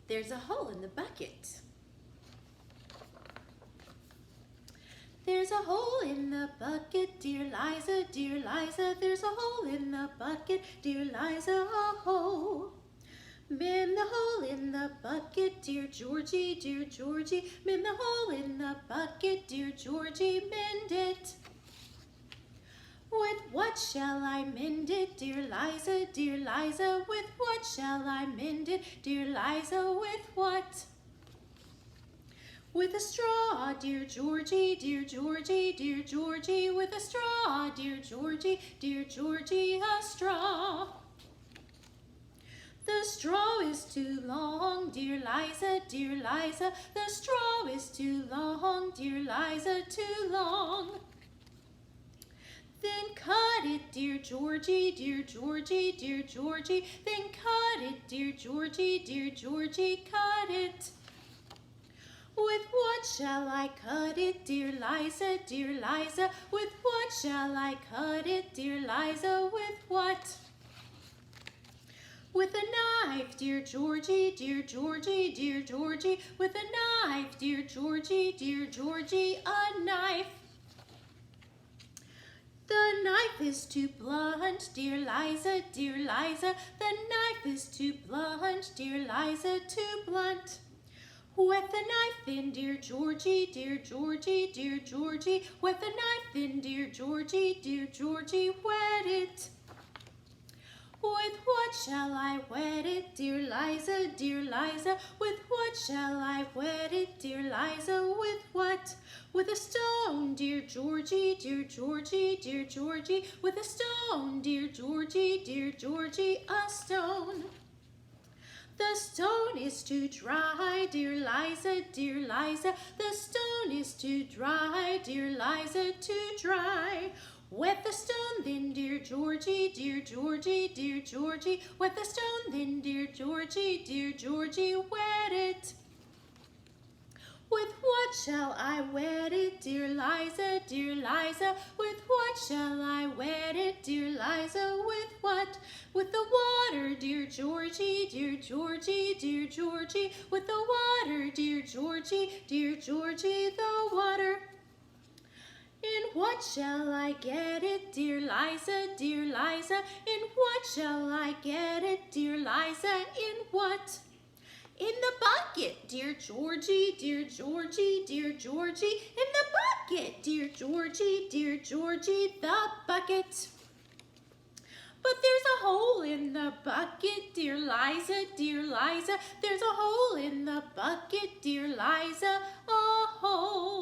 There's a hole in the bucket. There's a hole in the bucket, dear Liza, dear Liza. There's a hole in the bucket, dear Liza, a hole. Mend the hole in the bucket, dear Georgie, dear Georgie. Mend the hole in the bucket, dear Georgie, mend it. With what shall I mend it, dear Liza, dear Liza? With what shall I mend it, dear Liza? With what? With a straw, dear Georgie, dear Georgie, dear Georgie. With a straw, dear Georgie, dear Georgie, a straw. The straw is too long, dear Liza, dear Liza. The straw is too long, dear Liza, too long. Then cut it, dear Georgie, dear Georgie, dear Georgie. Then cut it, dear Georgie, dear Georgie, cut it. With what shall I cut it, dear Liza, dear Liza? With what shall I cut it, dear Liza? With what? With a knife, dear Georgie, dear Georgie, dear Georgie. With a knife, dear Georgie, dear Georgie, a knife. The knife is too blunt, dear Liza, dear Liza. The knife is too blunt, dear Liza, too blunt. Wet the knife in, dear Georgie, dear Georgie, dear Georgie. Wet the knife in, dear Georgie, dear Georgie, wet it. With what shall I wet it, dear Liza, dear Liza? With what shall I wet it, dear Liza? With what? With a stone, dear Georgie, dear Georgie, dear Georgie. With a stone, dear Georgie, dear Georgie, a stone. The stone is too dry, dear Liza, dear Liza. The stone is too dry, dear Liza, too dry. Wet the stone then, dear Georgie, dear Georgie, dear Georgie. Wet the stone then, dear Georgie, dear Georgie, wet it. With what shall I wet it, dear Liza, dear Liza? With what shall I wet it, dear Liza? With what? With the water, dear Georgie, dear Georgie, dear Georgie. With the water, dear Georgie, dear Georgie, the water. In what shall I get it, dear Liza, dear Liza? In what shall I get it, dear Liza? In what? In the bucket, dear Georgie, dear Georgie, dear Georgie. In the bucket, dear Georgie, dear Georgie, the bucket. But there's a hole in the bucket, dear Liza, dear Liza. There's a hole in the bucket, dear Liza, a hole.